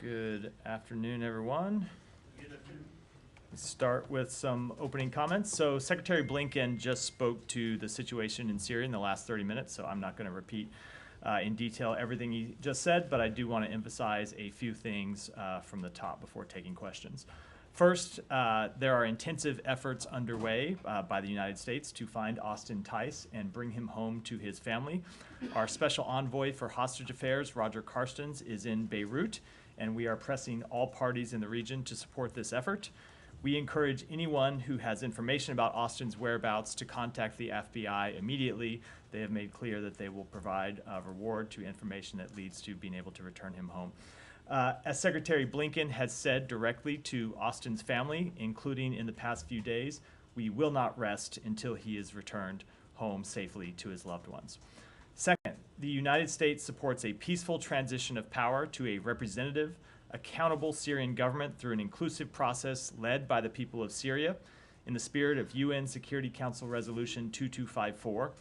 Good afternoon, everyone. Let's start with some opening comments. So Secretary Blinken just spoke to the situation in Syria in the last 30 minutes, so I'm not going to repeat in detail everything he just said, but I do want to emphasize a few things from the top before taking questions. First, there are intensive efforts underway by the United States to find Austin Tice and bring him home to his family. Our special envoy for hostage affairs, Roger Carstens, is in Beirut, and we are pressing all parties in the region to support this effort. We encourage anyone who has information about Austin's whereabouts to contact the FBI immediately. They have made clear that they will provide a reward to information that leads to being able to return him home. As Secretary Blinken has said directly to Austin's family, including in the past few days, we will not rest until he is returned home safely to his loved ones. Second, the United States supports a peaceful transition of power to a representative, accountable Syrian government through an inclusive process led by the people of Syria in the spirit of UN Security Council Resolution 2254.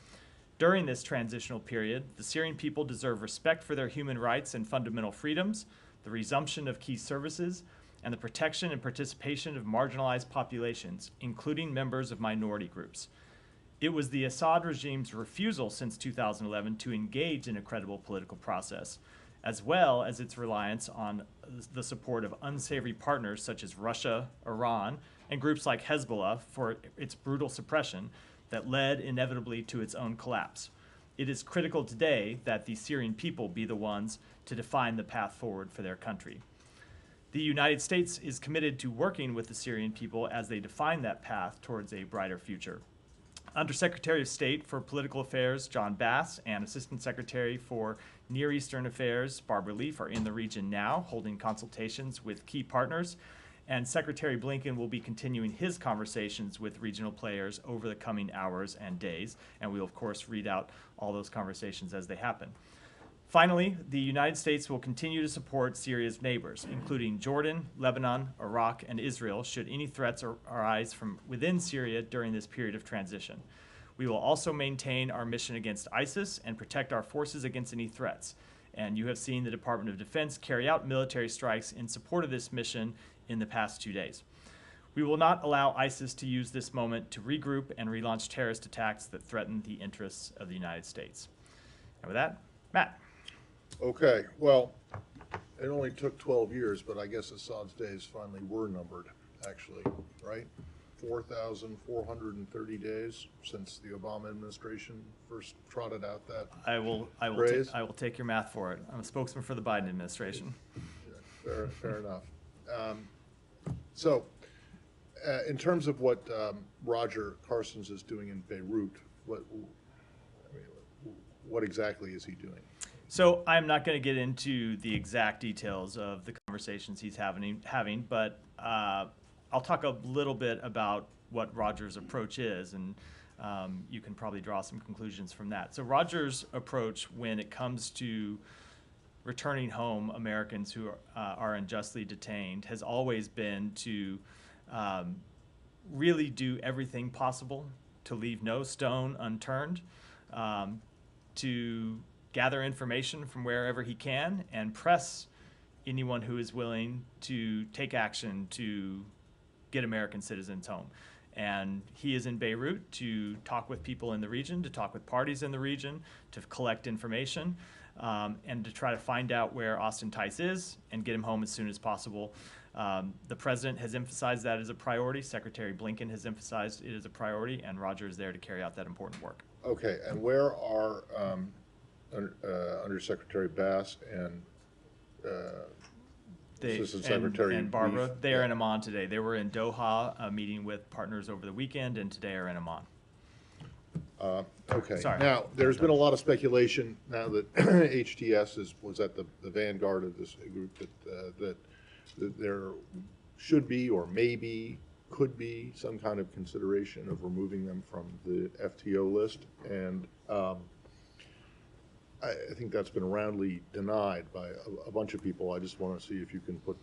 During this transitional period, the Syrian people deserve respect for their human rights and fundamental freedoms, the resumption of key services, and the protection and participation of marginalized populations, including members of minority groups. It was the Assad regime's refusal since 2011 to engage in a credible political process, as well as its reliance on the support of unsavory partners such as Russia, Iran, and groups like Hezbollah for its brutal suppression that led inevitably to its own collapse. It is critical today that the Syrian people be the ones to define the path forward for their country. The United States is committed to working with the Syrian people as they define that path towards a brighter future. Undersecretary of State for Political Affairs John Bass and Assistant Secretary for Near Eastern Affairs Barbara Leaf are in the region now, holding consultations with key partners, and Secretary Blinken will be continuing his conversations with regional players over the coming hours and days, and we will, of course, read out all those conversations as they happen. Finally, the United States will continue to support Syria's neighbors, including Jordan, Lebanon, Iraq, and Israel, should any threats arise from within Syria during this period of transition. We will also maintain our mission against ISIS and protect our forces against any threats. And you have seen the Department of Defense carry out military strikes in support of this mission in the past 2 days. We will not allow ISIS to use this moment to regroup and relaunch terrorist attacks that threaten the interests of the United States. And with that, Matt. Okay, well, it only took 12 years, but I guess Assad's days finally were numbered, actually, right? 4,430 days since the Obama administration first trotted out that phrase. I will take your math for it. I'm a spokesman for the Biden administration. Yeah, fair enough. In terms of what Roger Carstens is doing in Beirut, what exactly is he doing? So I'm not going to get into the exact details of the conversations he's having, but I'll talk a little bit about what Roger's approach is, and you can probably draw some conclusions from that. So Roger's approach when it comes to returning home Americans who are unjustly detained has always been to really do everything possible to leave no stone unturned, to gather information from wherever he can and press anyone who is willing to take action to get American citizens home. And he is in Beirut to talk with people in the region, to talk with parties in the region, to collect information, and to try to find out where Austin Tice is and get him home as soon as possible. The president has emphasized that as a priority. Secretary Blinken has emphasized it as a priority, and Roger is there to carry out that important work. Okay, and where are Undersecretary Bass and Assistant Secretary and Barbara? Leaf? They are in Amman today. They were in Doha meeting with partners over the weekend, and today are in Amman. Okay. Sorry. Now, there's been a lot of speculation now that HTS was at the vanguard of this group that there should be or maybe could be some kind of consideration of removing them from the FTO list, and I think that's been roundly denied by a bunch of people. I just want to see if you can put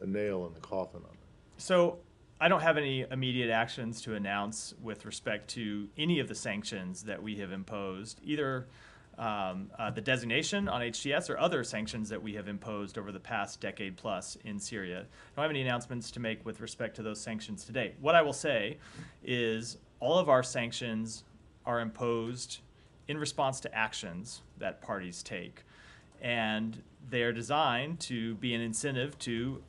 a nail in the coffin on it. So I don't have any immediate actions to announce with respect to any of the sanctions that we have imposed, either the designation on HTS or other sanctions that we have imposed over the past decade plus in Syria. I don't have any announcements to make with respect to those sanctions today. What I will say is all of our sanctions are imposed in response to actions that parties take. And they are designed to be an incentive to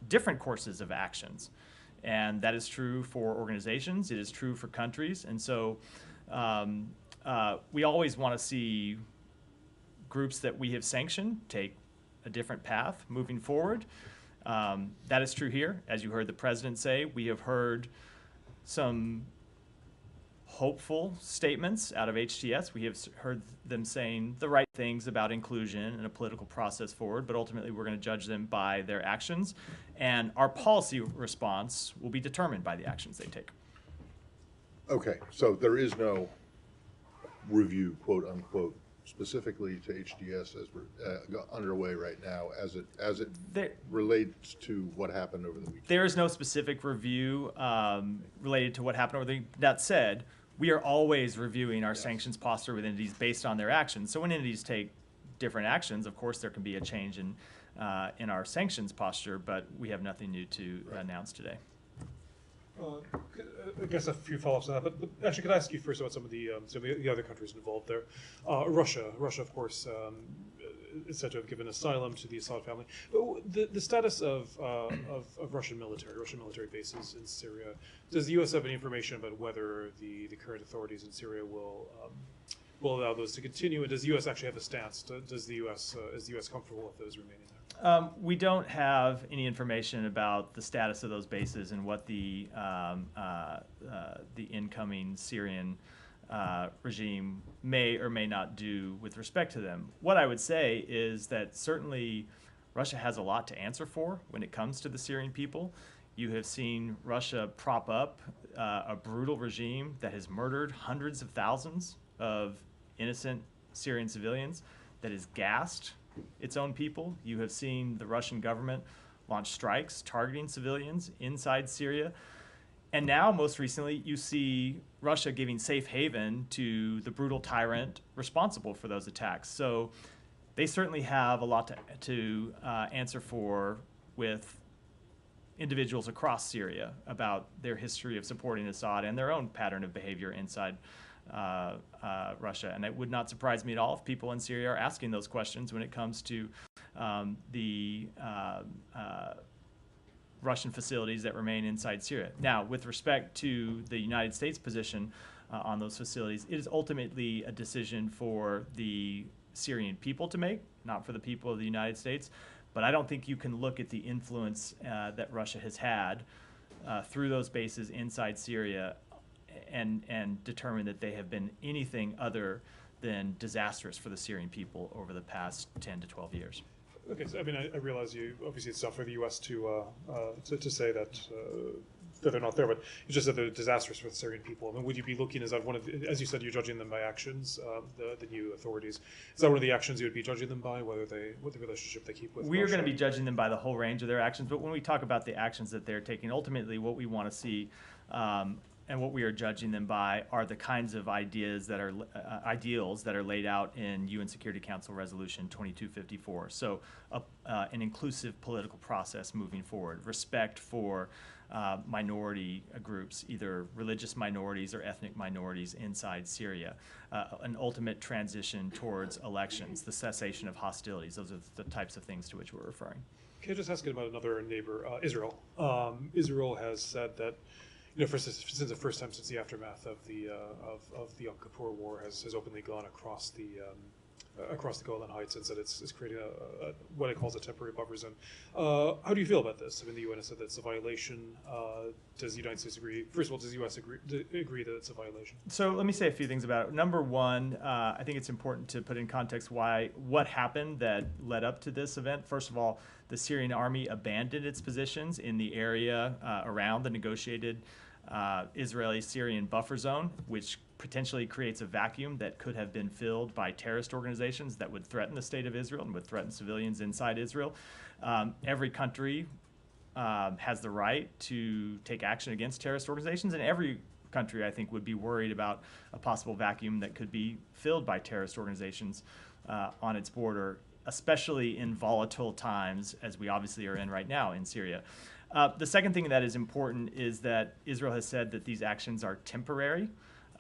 different courses of actions. And that is true for organizations, it is true for countries. And so we always want to see groups that we have sanctioned take a different path moving forward. That is true here. As you heard the president say, we have heard some hopeful statements out of HTS. We have heard them saying the right things about inclusion and a political process forward, but ultimately we're going to judge them by their actions. And our policy response will be determined by the actions they take. Okay, so there is no review, quote unquote, specifically to HDS as we're underway right now as it relates to what happened over the weekend. There is no specific review related to what happened over the weekend. That said, we are always reviewing our sanctions posture with entities based on their actions. So when entities take different actions, of course there can be a change in our sanctions posture, but we have nothing new to announce today. I guess a few follow-ups on that, but actually, could I ask you first about some of the other countries involved there? Russia, of course, is said to have given asylum to the Assad family. But the status of Russian military bases in Syria. Does the U.S. have any information about whether the current authorities in Syria will allow those to continue? And does the U.S. actually have a stance? Is the U.S. comfortable with those remaining there? We don't have any information about the status of those bases and what the incoming Syrian regime may or may not do with respect to them. What I would say is that certainly Russia has a lot to answer for when it comes to the Syrian people. You have seen Russia prop up a brutal regime that has murdered hundreds of thousands of innocent Syrian civilians, that has gassed its own people. You have seen the Russian government launch strikes targeting civilians inside Syria. And now, most recently, you see Russia giving safe haven to the brutal tyrant responsible for those attacks. So they certainly have a lot to answer for with individuals across Syria about their history of supporting Assad and their own pattern of behavior inside Russia. And it would not surprise me at all if people in Syria are asking those questions when it comes to the Russian facilities that remain inside Syria. Now, with respect to the United States position on those facilities, it is ultimately a decision for the Syrian people to make, not for the people of the United States. But I don't think you can look at the influence that Russia has had through those bases inside Syria and determine that they have been anything other than disastrous for the Syrian people over the past 10 to 12 years. Okay, so I mean, I realize obviously it's tough for the U.S. to say that they're not there, but it's just that they're disastrous for the Syrian people. I mean, would you be looking, is that one of the, as you said, you're judging them by actions, the new authorities. Is that one of the actions you would be judging them by, what the relationship they keep with We Russia? are going to be judging them by the whole range of their actions, but when we talk about the actions that they're taking, ultimately what we want to see and what we are judging them by are the kinds of ideas that are ideals that are laid out in UN Security Council Resolution 2254. So an inclusive political process moving forward, respect for minority groups, either religious minorities or ethnic minorities inside Syria, an ultimate transition towards elections, the cessation of hostilities. Those are the types of things to which we're referring. Can I just ask about another neighbor, Israel? Israel has said that, since the first time since the aftermath of the Yom Kippur War has openly gone across the Golan Heights and said it's creating what it calls a temporary buffer zone. How do you feel about this? I mean, the UN has said that it's a violation. Does the United States agree? First of all, does the U.S. agree that it's a violation? So let me say a few things about it. Number one, I think it's important to put in context what happened that led up to this event. First of all, the Syrian army abandoned its positions in the area around the negotiated Israeli-Syrian buffer zone, which potentially creates a vacuum that could have been filled by terrorist organizations that would threaten the state of Israel and would threaten civilians inside Israel. Every country has the right to take action against terrorist organizations, and every country, I think, would be worried about a possible vacuum that could be filled by terrorist organizations on its border, especially in volatile times, as we obviously are in right now in Syria. The second thing that is important is that Israel has said that these actions are temporary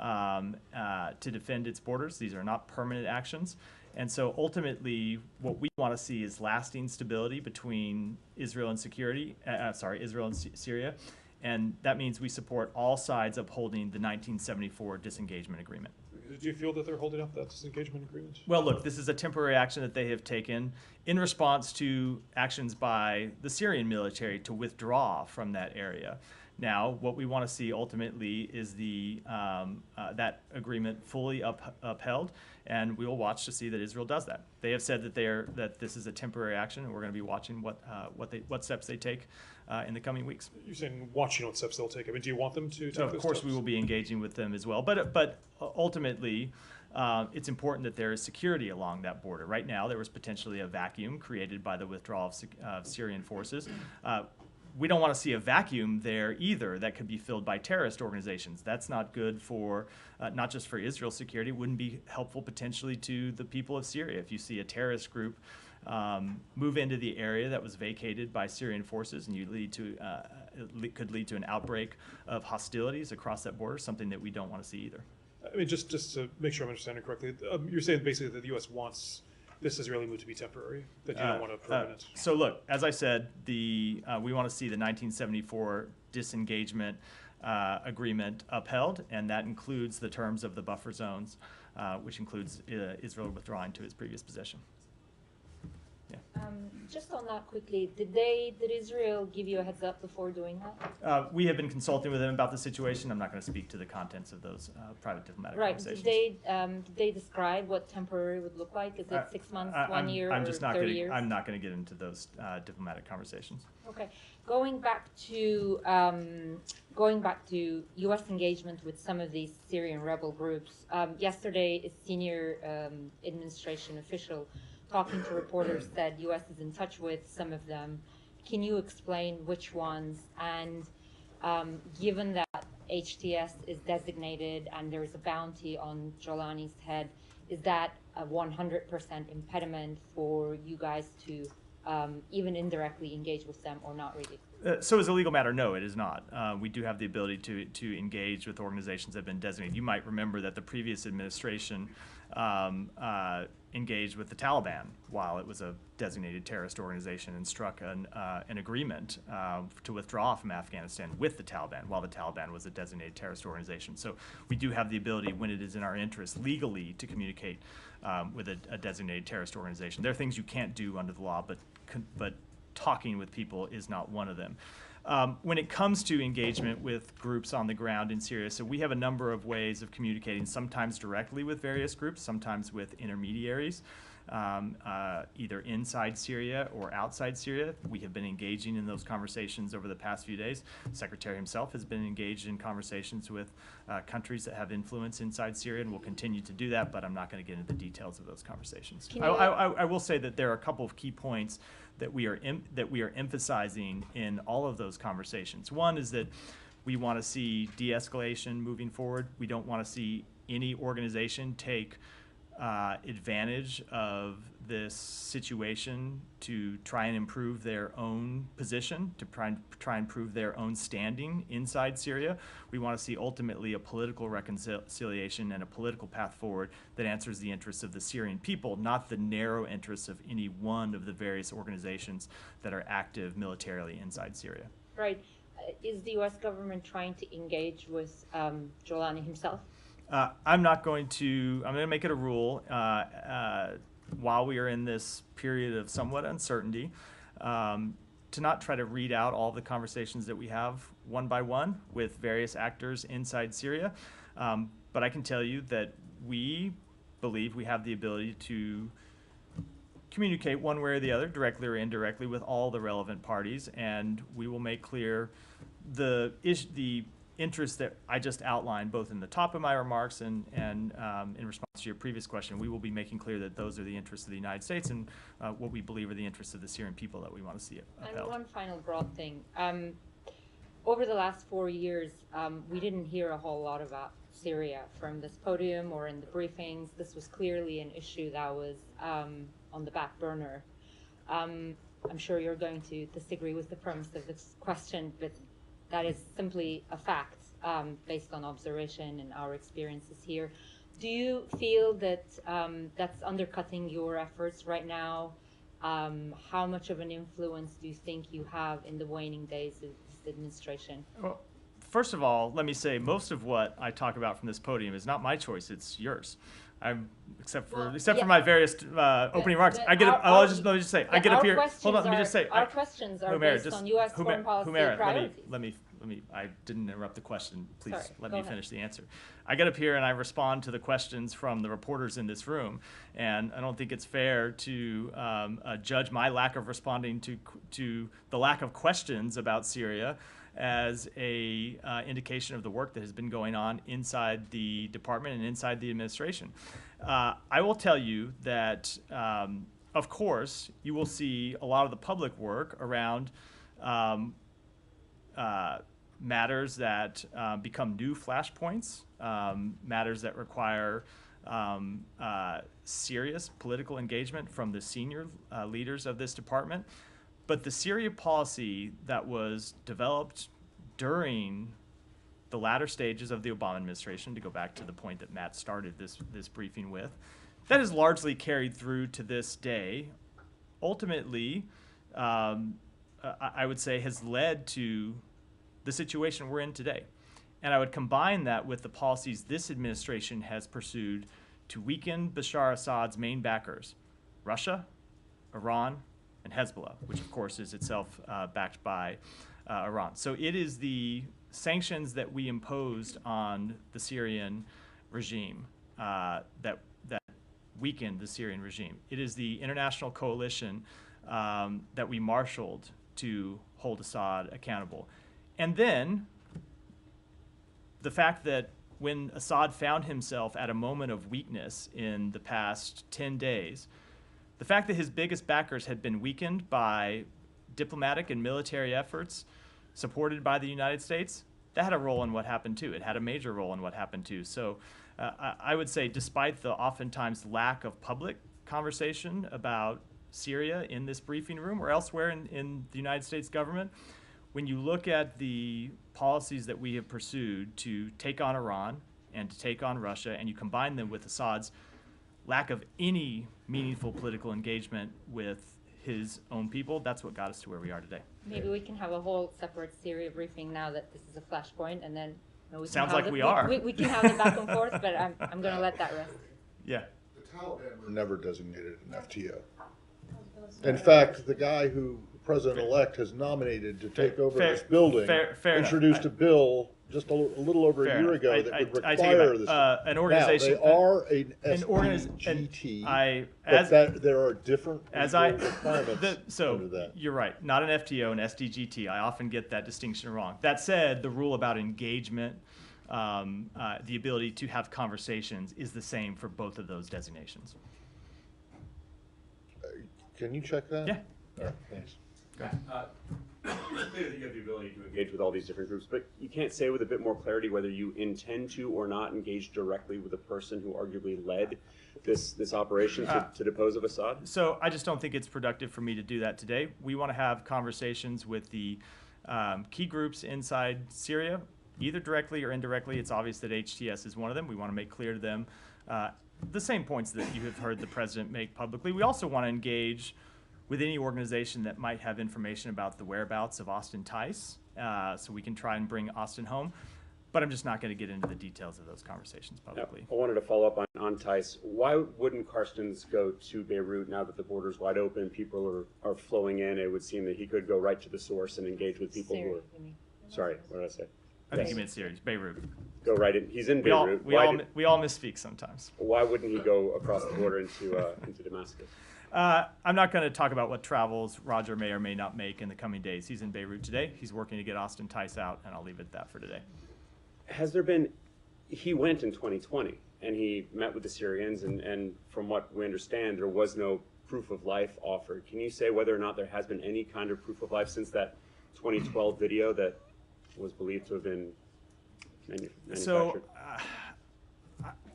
to defend its borders. These are not permanent actions. And so ultimately, what we want to see is lasting stability between Israel and Israel and Syria. And that means we support all sides upholding the 1974 disengagement agreement. Do you feel that they're holding up that disengagement agreement? Well, look, this is a temporary action that they have taken in response to actions by the Syrian military to withdraw from that area. Now, what we want to see ultimately is that agreement fully upheld, and we will watch to see that Israel does that. They have said that this is a temporary action, and we're going to be watching what steps they take in the coming weeks. You're saying watching what steps they'll take. I mean, do you want them to take So of those course, steps? we will be engaging with them as well. But ultimately, it's important that there is security along that border. Right now, there was potentially a vacuum created by the withdrawal of Syrian forces. We don't want to see a vacuum there either that could be filled by terrorist organizations. That's not good for, not just for Israel's security, it wouldn't be helpful potentially to the people of Syria. If you see a terrorist group move into the area that was vacated by Syrian forces and it could lead to an outbreak of hostilities across that border, something that we don't want to see either. I mean, just to make sure I'm understanding correctly, you're saying basically that the U.S. wants this Israeli move to be temporary, that you don't want a permanent. So look, as I said, we want to see the 1974 disengagement agreement upheld, and that includes the terms of the buffer zones, which includes Israel withdrawing to its previous position. Just on that quickly, did Israel give you a heads up before doing that? We have been consulting with them about the situation. I'm not going to speak to the contents of those private diplomatic Right. conversations. Did they describe what temporary would look like? Is it 6 months, 1 year, or 30 years? I'm not going to get into those diplomatic conversations. Okay. Going back to U.S. engagement with some of these Syrian rebel groups. Yesterday, a senior administration official talking to reporters said U.S. is in touch with some of them. Can you explain which ones? And given that HTS is designated and there's a bounty on Jolani's head, is that a 100% impediment for you guys to even indirectly engage with them, or not really? So as a legal matter, no, it is not. We do have the ability to engage with organizations that have been designated. You might remember that the previous administration engaged with the Taliban while it was a designated terrorist organization and struck an agreement to withdraw from Afghanistan with the Taliban while the Taliban was a designated terrorist organization. So we do have the ability, when it is in our interest legally, to communicate with a designated terrorist organization. There are things you can't do under the law, but talking with people is not one of them. When it comes to engagement with groups on the ground in Syria, so we have a number of ways of communicating, sometimes directly with various groups, sometimes with intermediaries, either inside Syria or outside Syria. We have been engaging in those conversations over the past few days. The Secretary himself has been engaged in conversations with countries that have influence inside Syria and will continue to do that, but I'm not going to get into the details of those conversations. I will say that there are a couple of key points that we are emphasizing in all of those conversations. One is that we want to see de-escalation moving forward. We don't want to see any organization take advantage of this situation to try and improve their own position, to try and prove their own standing inside Syria. We want to see ultimately a political reconciliation and a political path forward that answers the interests of the Syrian people, not the narrow interests of any one of the various organizations that are active militarily inside Syria. Right. Is the U.S. government trying to engage with Jolani himself? I'm going to make it a rule while we are in this period of somewhat uncertainty to not try to read out all the conversations that we have one by one with various actors inside Syria. But I can tell you that we believe we have the ability to communicate one way or the other, directly or indirectly, with all the relevant parties, and we will make clear the interests that I just outlined, both in the top of my remarks and in response to your previous question. We will be making clear that those are the interests of the United States and what we believe are the interests of the Syrian people that we want to see upheld. And one final broad thing. over the last 4 years, we didn't hear a whole lot about Syria from this podium or in the briefings. This was clearly an issue that was on the back burner. I'm sure you're going to disagree with the premise of this question, but that is simply a fact based on observation and our experiences here. Do you feel that that's undercutting your efforts right now? How much of an influence do you think you have in the waning days of this administration? Well, first of all, let me say most of what I talk about from this podium is not my choice; it's yours. Except for my various opening remarks. Let me just say, I get up here. Hold on, let me just say. Our questions are based on U.S. foreign policy priorities. Let me. I didn't interrupt the question. Please let go me ahead. finish the answer. I get up here and I respond to the questions from the reporters in this room, and I don't think it's fair to judge my lack of responding to the lack of questions about Syria as a indication of the work that has been going on inside the department and inside the administration. I will tell you that, of course, you will see a lot of the public work around matters that become new flashpoints, matters that require serious political engagement from the senior leaders of this department. But the Syria policy that was developed during the latter stages of the Obama administration, to go back to the point that Matt started this briefing with, that is largely carried through to this day. Ultimately, I would say has led to the situation we're in today. And I would combine that with the policies this administration has pursued to weaken Bashar Assad's main backers, Russia, Iran, and Hezbollah, which of course is itself backed by Iran. So it is the sanctions that we imposed on the Syrian regime that weakened the Syrian regime. It is the international coalition that we marshaled to hold Assad accountable. And then the fact that when Assad found himself at a moment of weakness in the past 10 days, the fact that his biggest backers had been weakened by diplomatic and military efforts supported by the United States, that had a role in what happened too. It had a major role in what happened too. So I would say despite the oftentimes lack of public conversation about Syria in this briefing room or elsewhere in the United States government, when you look at the policies that we have pursued to take on Iran and to take on Russia, and you combine them with Assad's lack of any meaningful political engagement with his own people, that's what got us to where we are today. Maybe we can have a whole separate Syria briefing now that this is a flashpoint, and then we can Sounds have like we are. We can have the back and forth, but I'm going to let that rest. Yeah. The Taliban were never designated an FTO. In fact, the guy who the president-elect has nominated to take over this building introduced a bill just a little over a year ago that would require this. An organization. Now, they are an SDGT, but there are different requirements under that. You're right, not an FTO, an SDGT. I often get that distinction wrong. That said, the rule about engagement, the ability to have conversations is the same for both of those designations. Can you check that? Yeah. All right, thanks. It's clear that you have the ability to engage with all these different groups, but you can't say with a bit more clarity whether you intend to or not engage directly with the person who arguably led this operation to depose of Assad? So I just don't think it's productive for me to do that today. We want to have conversations with the key groups inside Syria, either directly or indirectly. It's obvious that HTS is one of them. We want to make clear to them the same points that you have heard the president make publicly. We also want to engage with any organization that might have information about the whereabouts of Austin Tice, so we can try and bring Austin home. But I'm just not going to get into the details of those conversations publicly. I wanted to follow up on Tice. Why wouldn't Carstens go to Beirut now that the border's wide open, people are flowing in? It would seem that he could go right to the source and engage with people who are... Sorry, what did I say? I think he meant Syria, Beirut. Go right in. He's in Beirut. We all misspeak sometimes. Why wouldn't he go across the border into Damascus? I'm not going to talk about what travels Roger may or may not make in the coming days. He's in Beirut today. He's working to get Austin Tice out, and I'll leave it at that for today. Has there been, he went in 2020, and he met with the Syrians, and from what we understand, there was no proof of life offered. Can you say whether or not there has been any kind of proof of life since that 2012 video that was believed to have been manufactured? So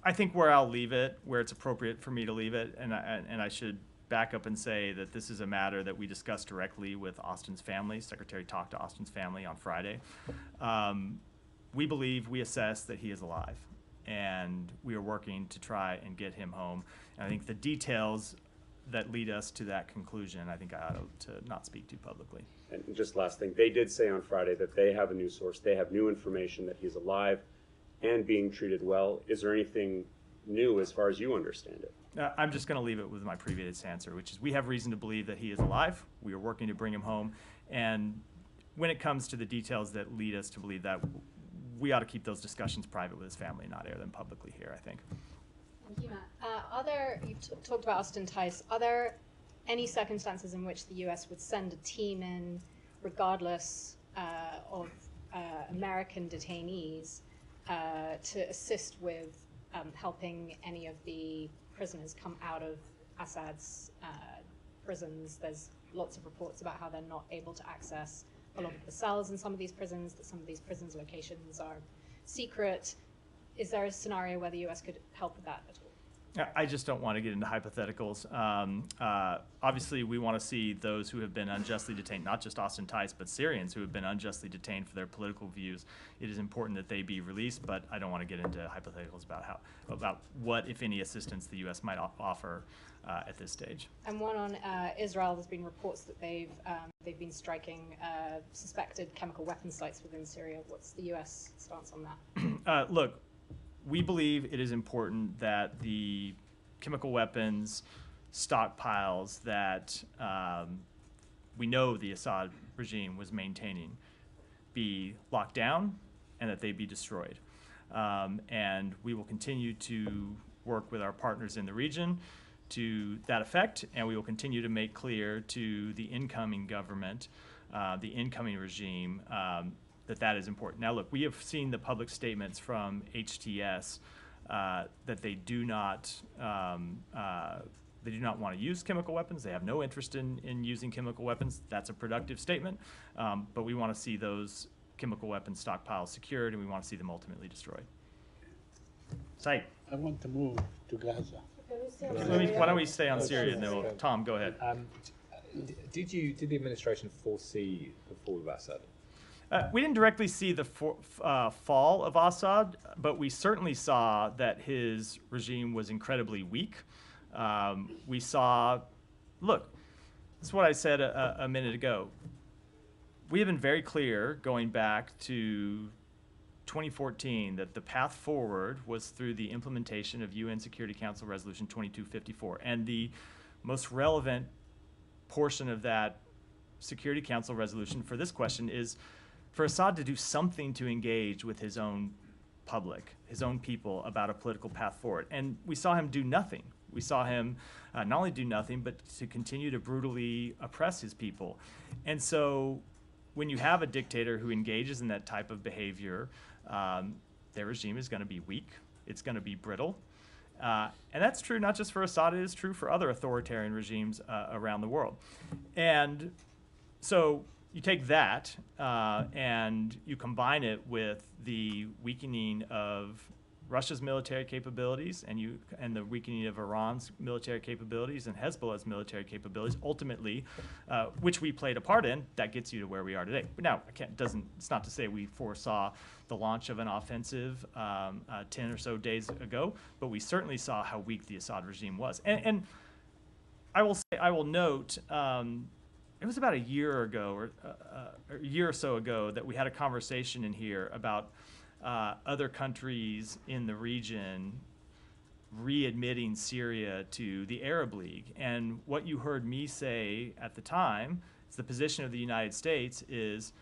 I think where I'll leave it, where it's appropriate for me to leave it, and I should back up and say that this is a matter that we discussed directly with Austin's family. Secretary talked to Austin's family on Friday. We assess that he is alive, and we are working to try and get him home. And I think the details that lead us to that conclusion, I think I ought to not speak to publicly. And just last thing, they did say on Friday that they have a new source. They have new information that he's alive and being treated well. Is there anything new as far as you understand it? I'm just going to leave it with my previous answer, which is we have reason to believe that he is alive. We are working to bring him home. And when it comes to the details that lead us to believe that, we ought to keep those discussions private with his family, not air them publicly here, I think. Thank you, Matt. You talked about Austin Tice. Are there any circumstances in which the U.S. would send a team in, regardless of American detainees, to assist with helping any of the prisoners come out of Assad's prisons? There's lots of reports about how they're not able to access a lot of the cells in some of these prisons, that some of these prisons' locations are secret. Is there a scenario where the U.S. could help with that at all? I just don't want to get into hypotheticals. Obviously, we want to see those who have been unjustly detained, not just Austin Tice, but Syrians who have been unjustly detained for their political views. It is important that they be released, but I don't want to get into hypotheticals about what, if any, assistance the U.S. might offer at this stage. And one on Israel, there's been reports that they've been striking suspected chemical weapon sites within Syria. What's the U.S. stance on that? Look, we believe it is important that the chemical weapons stockpiles that we know the Assad regime was maintaining be locked down and that they be destroyed. And we will continue to work with our partners in the region to that effect, and we will continue to make clear to the incoming government, the incoming regime, that is important. Now, look, we have seen the public statements from HTS that they do not want to use chemical weapons. They have no interest in using chemical weapons. That's a productive statement, but we want to see those chemical weapons stockpiles secured, and we want to see them ultimately destroyed. Said. I want to move to Gaza. Why don't we stay on Syria? And then Tom, go ahead. Did the administration foresee the fall of Assad? We didn't directly see the fall of Assad, but we certainly saw that his regime was incredibly weak. We saw, look, this is what I said a minute ago. We have been very clear going back to 2014 that the path forward was through the implementation of UN Security Council Resolution 2254. And the most relevant portion of that Security Council resolution for this question is for Assad to do something to engage with his own public, his own people, about a political path forward. And we saw him do nothing. We saw him not only do nothing, but to continue to brutally oppress his people. And so when you have a dictator who engages in that type of behavior, their regime is going to be weak. It's going to be brittle. And that's true not just for Assad, it is true for other authoritarian regimes around the world. And so you take that and you combine it with the weakening of Russia's military capabilities and the weakening of Iran's military capabilities and Hezbollah's military capabilities, ultimately, which we played a part in, that gets you to where we are today. But now, it's not to say we foresaw the launch of an offensive 10 or so days ago, but we certainly saw how weak the Assad regime was. And I will note, it was about a year ago or a year or so ago that we had a conversation in here about other countries in the region readmitting Syria to the Arab League. And what you heard me say at the time is the position of the United States is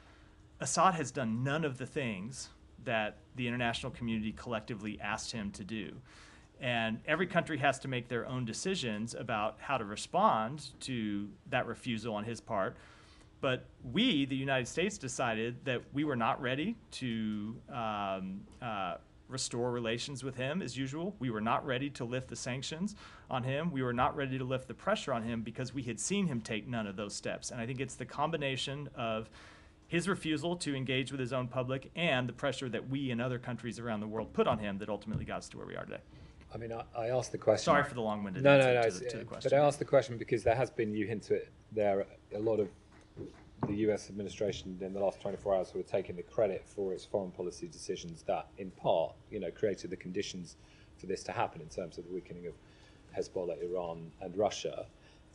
Assad has done none of the things that the international community collectively asked him to do. And every country has to make their own decisions about how to respond to that refusal on his part. But we, the United States, decided that we were not ready to restore relations with him as usual. We were not ready to lift the sanctions on him. We were not ready to lift the pressure on him because we had seen him take none of those steps. And I think it's the combination of his refusal to engage with his own public and the pressure that we and other countries around the world put on him that ultimately got us to where we are today. I mean, I asked the question. Sorry for the long-winded No, answer no, to the question. but I asked the question because there has been, you hint to it there, a lot of the US administration in the last 24 hours who are taking the credit for its foreign policy decisions that, in part, created the conditions for this to happen in terms of the weakening of Hezbollah, Iran, and Russia.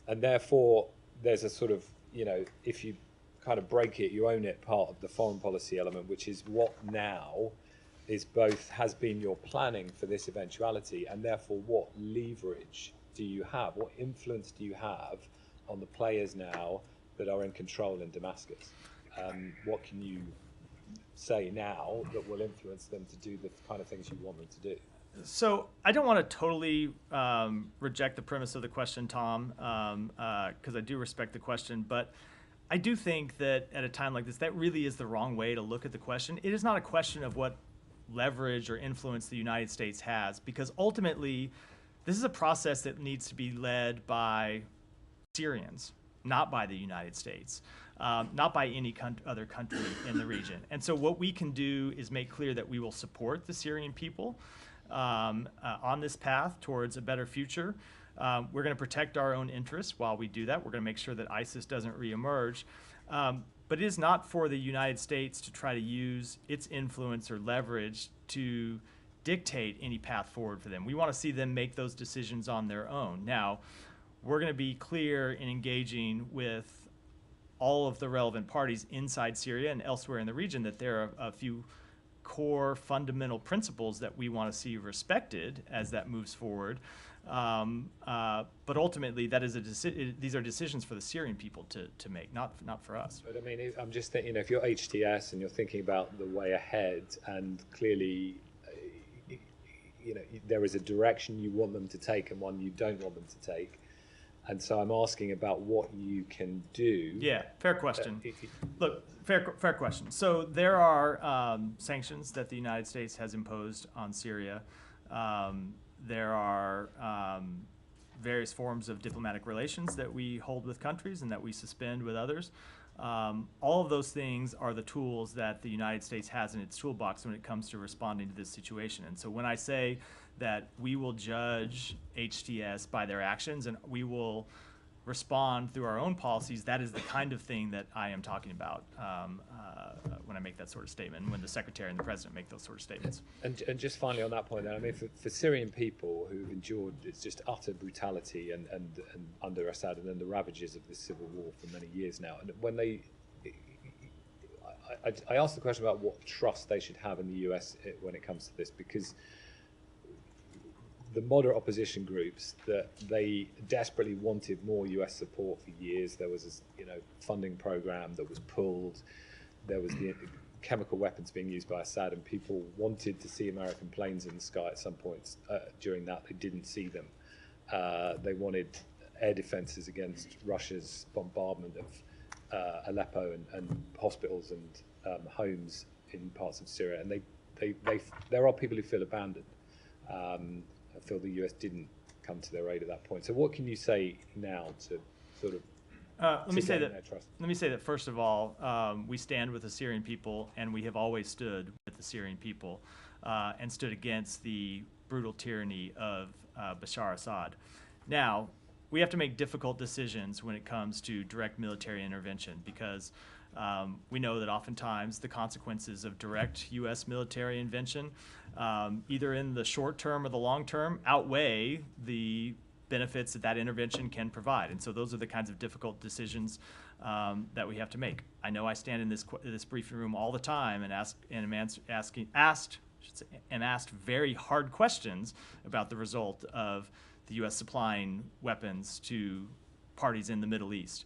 And therefore, there's a sort of, if you kind of break it, you own it, part of the foreign policy element, which is what now is both has been your planning for this eventuality, and therefore what leverage do you have, what influence do you have on the players now that are in control in Damascus? What can you say now that will influence them to do the kind of things you want them to do? So I don't want to totally reject the premise of the question, Tom, because I do respect the question, but I do think that at a time like this, that really is the wrong way to look at the question. It is not a question of what leverage or influence the United States has, because ultimately this is a process that needs to be led by Syrians, not by the United States, not by any other country in the region. And so what we can do is make clear that we will support the Syrian people on this path towards a better future. We're going to protect our own interests while we do that. We're going to make sure that ISIS doesn't reemerge. But it is not for the United States to try to use its influence or leverage to dictate any path forward for them. We want to see them make those decisions on their own. Now, we're going to be clear in engaging with all of the relevant parties inside Syria and elsewhere in the region that there are a few core fundamental principles that we want to see respected as that moves forward. But ultimately, that is these are decisions for the Syrian people to make, not for us. But I mean, I'm just thinking, if you're HTS and you're thinking about the way ahead, and clearly, there is a direction you want them to take and one you don't want them to take. And so I'm asking about what you can do. Yeah, fair question. Look, fair question. So there are sanctions that the United States has imposed on Syria. There are various forms of diplomatic relations that we hold with countries and that we suspend with others. All of those things are the tools that the United States has in its toolbox when it comes to responding to this situation. And so when I say that we will judge HTS by their actions and we will respond through our own policies, that is the kind of thing that I am talking about when I make that sort of statement, when the Secretary and the President make those sort of statements. And just finally on that point, then, I mean, for Syrian people who've endured it's just utter brutality and under Assad and then the ravages of this civil war for many years now, and when I asked the question about what trust they should have in the US when it comes to this, because the moderate opposition groups, that they desperately wanted more US support for years. There was a funding program that was pulled. There was the chemical weapons being used by Assad, and people wanted to see American planes in the sky at some points during that. They didn't see them. They wanted air defenses against Russia's bombardment of Aleppo and hospitals and homes in parts of Syria. And there are people who feel abandoned. I feel the US didn't come to their aid at that point. So what can you say now to sort of let me say that first of all, we stand with the Syrian people, and we have always stood with the Syrian people and stood against the brutal tyranny of Bashar Assad. Now, we have to make difficult decisions when it comes to direct military intervention, because we know that oftentimes the consequences of direct U.S. military intervention, either in the short term or the long term, outweigh the benefits that intervention can provide. And so those are the kinds of difficult decisions that we have to make. I know I stand in this briefing room all the time and am asked very hard questions about the result of the U.S. supplying weapons to parties in the Middle East.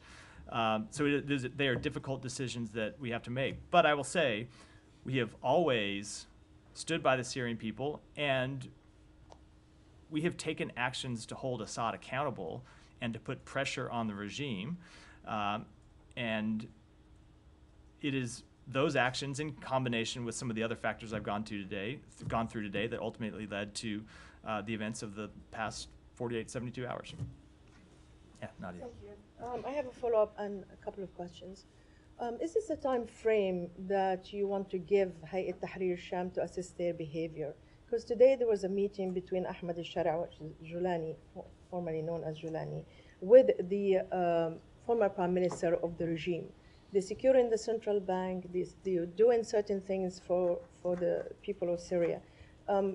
So they are difficult decisions that we have to make. But I will say, we have always stood by the Syrian people, and we have taken actions to hold Assad accountable and to put pressure on the regime. And it is those actions in combination with some of the other factors I've gone through today that ultimately led to the events of the past 48, 72 hours. Yeah, Nadia. Thank you. I have a follow-up and a couple of questions. Is this a time frame that you want to give Hayat Tahrir Sham to assist their behavior? Because today there was a meeting between Ahmed al-Shara, which is Julani, formerly known as Julani, with the former prime minister of the regime. They're securing the central bank, they're doing certain things for the people of Syria.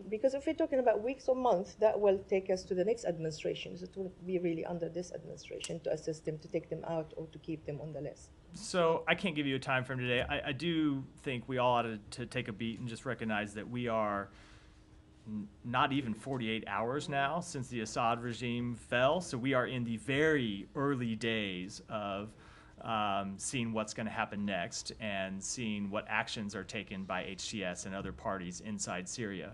Because if we're talking about weeks or months, that will take us to the next administration. So it will be really under this administration to assist them, to take them out, or to keep them on the list. So I can't give you a time frame today. I do think we all ought to take a beat and just recognize that we are not even 48 hours now since the Assad regime fell. So we are in the very early days of seeing what's going to happen next and seeing what actions are taken by HTS and other parties inside Syria.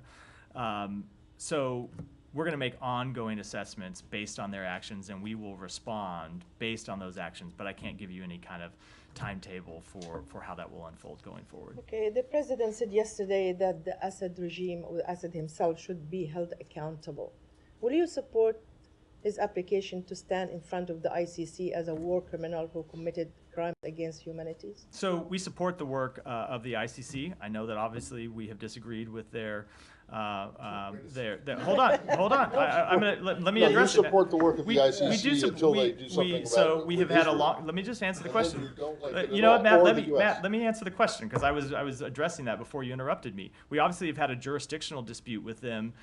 So we're going to make ongoing assessments based on their actions, and we will respond based on those actions, but I can't give you any kind of timetable for how that will unfold going forward. Okay, the president said yesterday that the Assad regime, or Assad himself, should be held accountable. Will you support his application to stand in front of the ICC as a war criminal who committed crimes against humanity? So we support the work of the ICC. I know that obviously we have disagreed with their hold on. I'm gonna let me address it. You support the work of the ICC until they do something about it. So we have had a long. Let me just answer the question. You know what, Matt? Let me answer the question, because I was addressing that before you interrupted me. We obviously have had a jurisdictional dispute with them,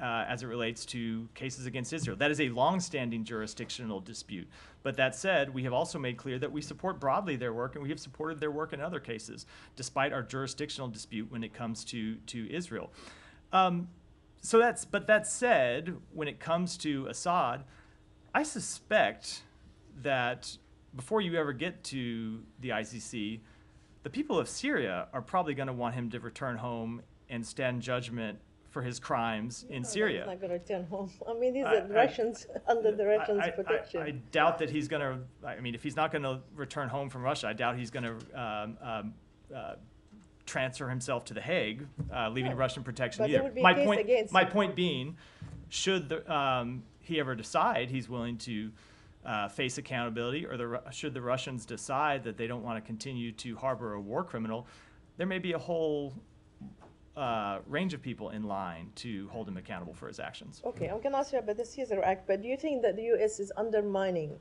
as it relates to cases against Israel. That is a long-standing jurisdictional dispute. But that said, we have also made clear that we support broadly their work, and we have supported their work in other cases, despite our jurisdictional dispute when it comes to Israel. But that said, when it comes to Assad, I suspect that before you ever get to the ICC, the people of Syria are probably going to want him to return home and stand judgment for his crimes in Syria. He's not going to return home. I mean, these are Russians under the Russians' protection. I doubt that he's going to. I mean, if he's not going to return home from Russia, I doubt he's going to transfer himself to The Hague, leaving Russian protection But either. there would be My point being, should he ever decide he's willing to face accountability, or should the Russians decide that they don't want to continue to harbor a war criminal, there may be a whole range of people in line to hold him accountable for his actions. Okay, I'm going to ask you about the Caesar Act, but do you think that the U.S. is undermining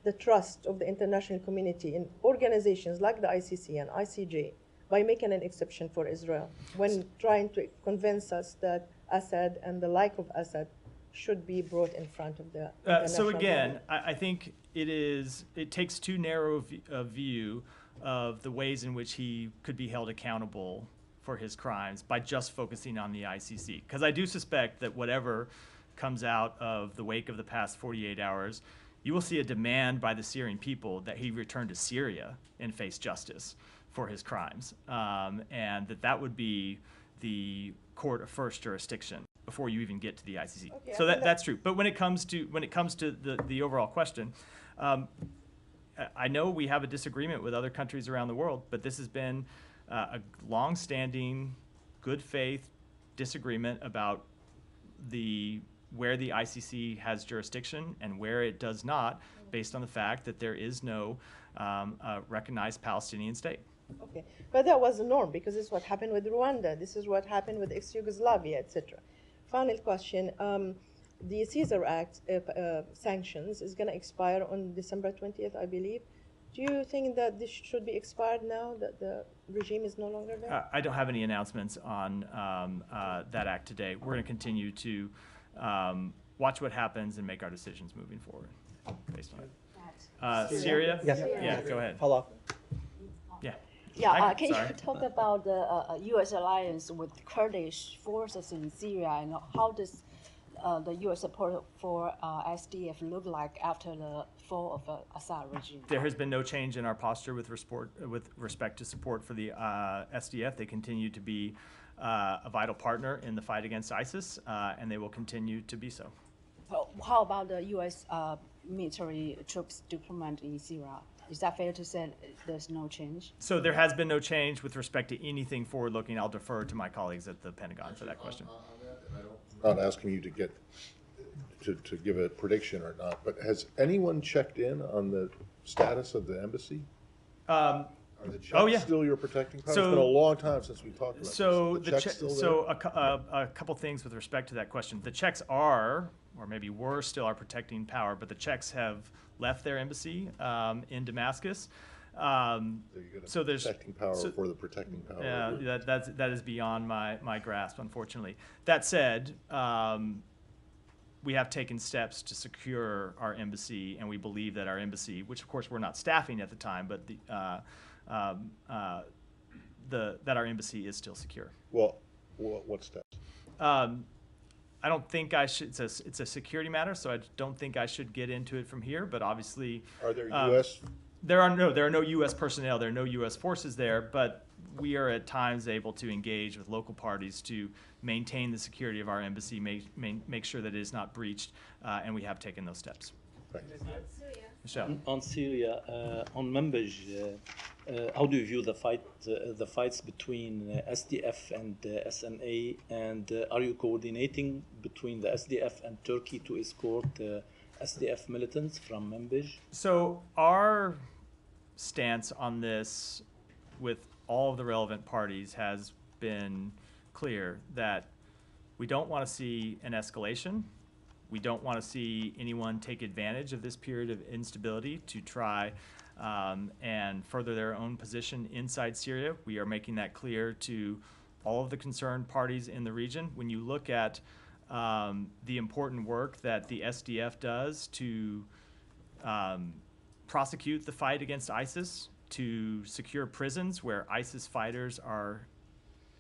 the trust of the international community in organizations like the ICC and ICJ by making an exception for Israel when trying to convince us that Assad and the like of Assad should be brought in front of the So international again, level? I think it takes too narrow a view of the ways in which he could be held accountable for his crimes by just focusing on the ICC. Because I do suspect that whatever comes out of the wake of the past 48 hours, you will see a demand by the Syrian people that he return to Syria and face justice for his crimes, and that would be the court of first jurisdiction before you even get to the ICC. Okay, so that's true. But when it comes to the overall question, I know we have a disagreement with other countries around the world, but this has been a long-standing, good faith disagreement about where the ICC has jurisdiction and where it does not, based on the fact that there is no recognized Palestinian state. Okay, but that was the norm, because this is what happened with Rwanda, this is what happened with ex-Yugoslavia, etc. Final question, the Caesar Act sanctions is going to expire on December 20th, I believe. Do you think that this should be expired now, that the regime is no longer there? I don't have any announcements on that act today. We're going to continue to watch what happens and make our decisions moving forward based on it. Syria? Yes. Yeah, go ahead. Hello. Yeah. Yeah, can Sorry. you talk about the U.S. alliance with Kurdish forces in Syria, and how does the U.S. support for SDF look like after the fall of the Assad regime? There has been no change in our posture with respect to support for the SDF. They continue to be a vital partner in the fight against ISIS, and they will continue to be so. How about the U.S. Military troops deployment in Syria? Is that fair to say there's no change? So there has been no change with respect to anything forward-looking. I'll defer to my colleagues at the Pentagon for that question. I'm not asking you to give a prediction or not, but has anyone checked in on the status of the embassy? Are the checks Oh, yeah. still your protecting power? So- It's been a long time since we talked about So this. the checks check, still so there? a couple things with respect to that question. The checks are, or maybe were still our protecting power, but the checks have left their embassy in Damascus. There you go, So there's protecting power so- for the protecting power. Yeah, that is beyond my grasp, unfortunately. That said, we have taken steps to secure our embassy, and we believe that our embassy, which of course we're not staffing at the time, but that our embassy is still secure. Well, what steps? I don't think I should. It's a security matter, so I don't think I should get into it from here. But obviously, Are there U.S. there are no U.S. personnel. There are no U.S. forces there. But we are at times able to engage with local parties to maintain the security of our embassy, make sure that it is not breached, and we have taken those steps. Right. Michelle. On Syria, on Manbij, how do you view the fights between SDF and SNA, and are you coordinating between the SDF and Turkey to escort SDF militants from Manbij? So our stance on this with all of the relevant parties has been clear that we don't want to see an escalation. We don't want to see anyone take advantage of this period of instability to try and further their own position inside Syria. We are making that clear to all of the concerned parties in the region. When you look at the important work that the SDF does to prosecute the fight against ISIS, to secure prisons where ISIS fighters are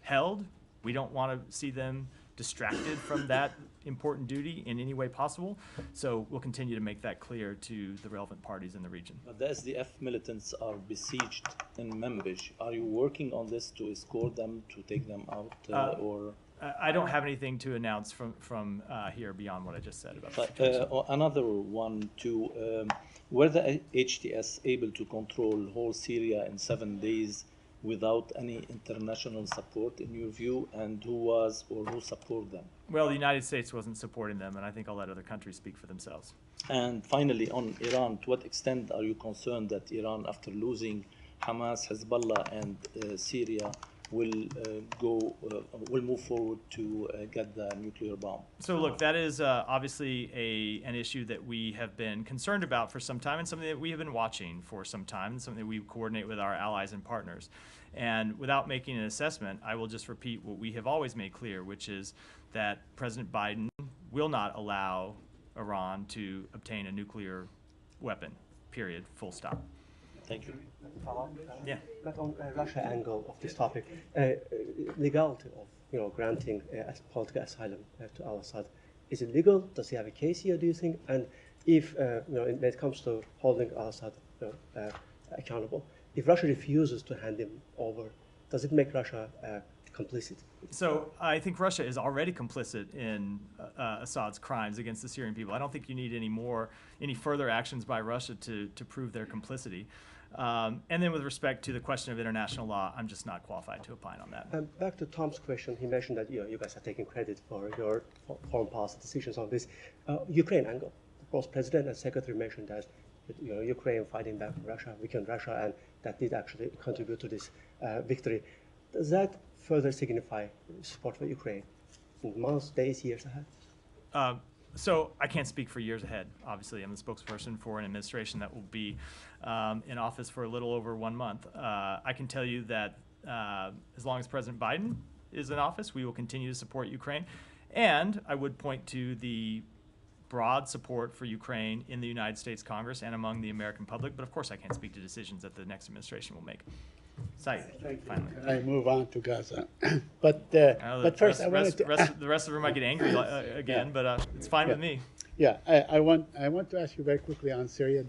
held, we don't want to see them distracted from that important duty in any way possible. So we'll continue to make that clear to the relevant parties in the region. But the SDF militants are besieged in Manbij. Are you working on this to escort them, to take them out, or? I don't have anything to announce from here beyond what I just said about the But situation. another one too. Were the HTS able to control whole Syria in 7 days without any international support, in your view, and who was or who supported them? Well, the United States wasn't supporting them, and I think I'll let other countries speak for themselves. And finally, on Iran, to what extent are you concerned that Iran, after losing Hamas, Hezbollah, and Syria, will move forward to get the nuclear bomb? So look, that is obviously an issue that we have been concerned about for some time, and something that we have been watching for some time, and something that we coordinate with our allies and partners. And without making an assessment, I will just repeat what we have always made clear, which is that President Biden will not allow Iran to obtain a nuclear weapon, period, full stop. Thank you. Yeah. But on Russia angle of this topic, legality of granting political asylum to al-Assad, is it legal? Does he have a case here? Do you think? And if when it comes to holding al-Assad accountable, if Russia refuses to hand him over, does it make Russia complicit? So I think Russia is already complicit in Assad's crimes against the Syrian people. I don't think you need any further actions by Russia to prove their complicity. And then with respect to the question of international law, I'm just not qualified to opine on that. Back to Tom's question, he mentioned that you guys are taking credit for your foreign policy decisions on this. Ukraine angle, both President and Secretary mentioned that Ukraine fighting back Russia, weakened Russia, and that did actually contribute to this victory. Does that further signify support for Ukraine in months, days, years ahead? So I can't speak for years ahead. Obviously, I'm the spokesperson for an administration that will be in office for a little over 1 month. I can tell you that as long as President Biden is in office, we will continue to support Ukraine. And I would point to the broad support for Ukraine in the United States Congress and among the American public. But of course, I can't speak to decisions that the next administration will make. Saeed, finally. I move on to Gaza. But first, I wanted to... the rest of them might get angry again, but it's fine with me. Yeah, I want to ask you very quickly on Syria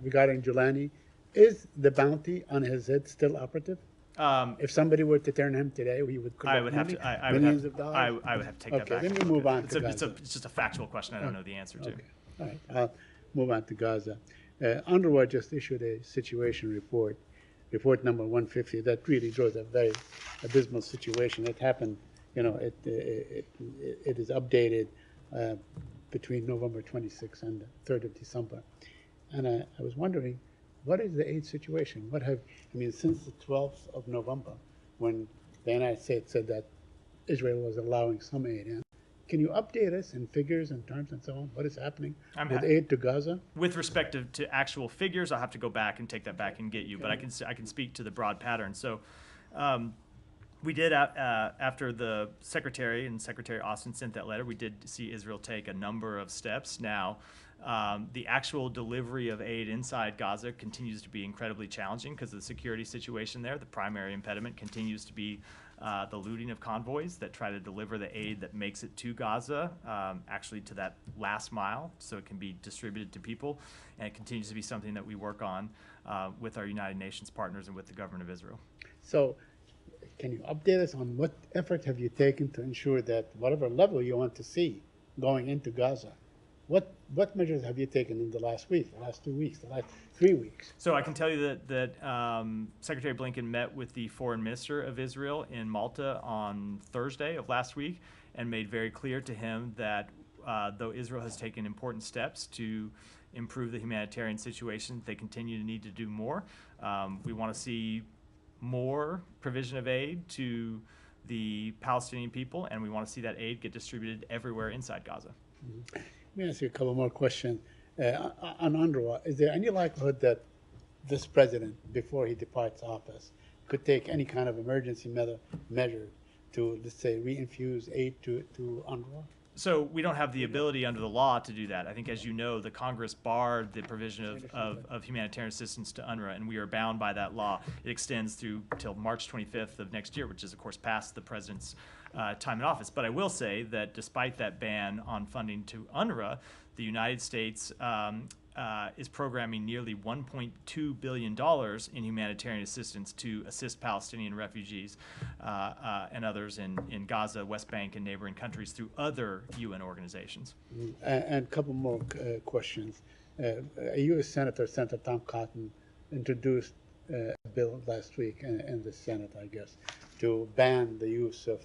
regarding Julani. Is the bounty on his head still operative? If somebody were to turn him today, we would collect millions of dollars. I would have to take that back. Okay, let me move on to Gaza. It's just a factual question I don't know the answer to. Okay. All right, I'll move on to Gaza. UNRWA just issued a situation report number 150, that really draws a very abysmal situation. It happened, it is updated between November 26th and the 3rd of December. And I was wondering, what is the aid situation? Since the 12th of November, when the United States said that Israel was allowing some aid in, can you update us in figures and terms and so on? What is happening with aid to Gaza? With respect to actual figures, I'll have to go back and take that back and get you, but I can speak to the broad pattern. So we did, after the Secretary and Secretary Austin sent that letter, we did see Israel take a number of steps. Now, the actual delivery of aid inside Gaza continues to be incredibly challenging because of the security situation there. The primary impediment continues to be the looting of convoys that try to deliver the aid that makes it to Gaza, actually to that last mile, so it can be distributed to people. And it continues to be something that we work on with our United Nations partners and with the government of Israel. So can you update us on what effort have you taken to ensure that whatever level you want to see going into Gaza, what measures have you taken in the last week, the last 2 weeks, the last 3 weeks? So I can tell you that Secretary Blinken met with the foreign minister of Israel in Malta on Thursday of last week and made very clear to him that though Israel has taken important steps to improve the humanitarian situation, they continue to need to do more. We want to see more provision of aid to the Palestinian people, and we want to see that aid get distributed everywhere inside Gaza. Mm-hmm. Let me ask you a couple more questions. On UNRWA, is there any likelihood that this president, before he departs office, could take any kind of emergency measure to, let's say, reinfuse aid to UNRWA? So we don't have the ability under the law to do that. I think, as you know, the Congress barred the provision of humanitarian assistance to UNRWA, and we are bound by that law. It extends through till March 25th of next year, which is, of course, past the president's time in office. But I will say that despite that ban on funding to UNRWA, the United States is programming nearly $1.2 billion in humanitarian assistance to assist Palestinian refugees and others in Gaza, West Bank, and neighboring countries through other UN organizations. And a couple more questions. A U.S. Senator, Senator Tom Cotton, introduced a bill last week in the Senate, I guess, to ban the use of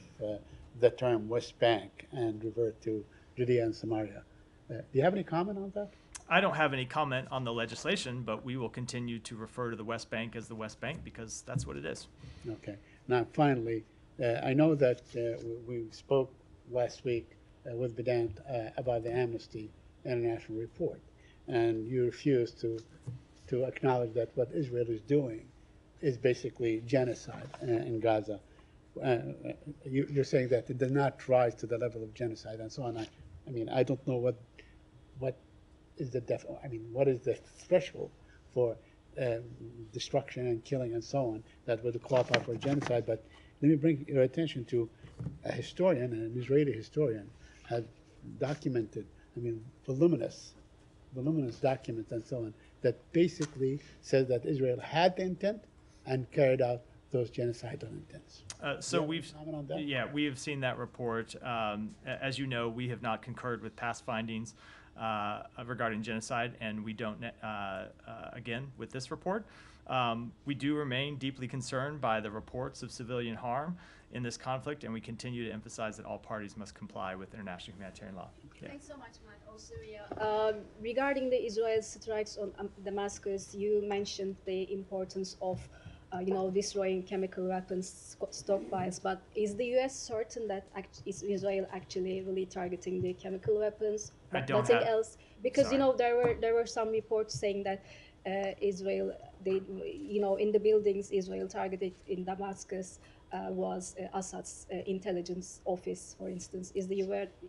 the term West Bank and revert to Judea and Samaria. Do you have any comment on that? I don't have any comment on the legislation, but we will continue to refer to the West Bank as the West Bank because that's what it is. Okay. Now, finally, I know that we spoke last week with Bedant about the Amnesty International report, and you refused to acknowledge that what Israel is doing is basically genocide in Gaza. You're saying that it did not rise to the level of genocide and so on. I mean, I don't know what is what is the threshold for destruction and killing and so on that would qualify for genocide? But let me bring your attention to a historian, an Israeli historian, has documented, voluminous documents and so on, that basically says that Israel had the intent and carried out those genocidal intents. So we have seen that report. As you know, we have not concurred with past findings regarding genocide, and we don't, again, with this report. We do remain deeply concerned by the reports of civilian harm in this conflict, and we continue to emphasize that all parties must comply with international humanitarian law. Yeah. Thanks so much, Matt. Also, regarding the Israel strikes on Damascus, you mentioned the importance of destroying chemical weapons stockpiles, but is the U.S. certain that is Israel actually really targeting the chemical weapons, but nothing else? Because there were some reports saying that Israel, in the buildings Israel targeted in Damascus was Assad's intelligence office, for instance. Is the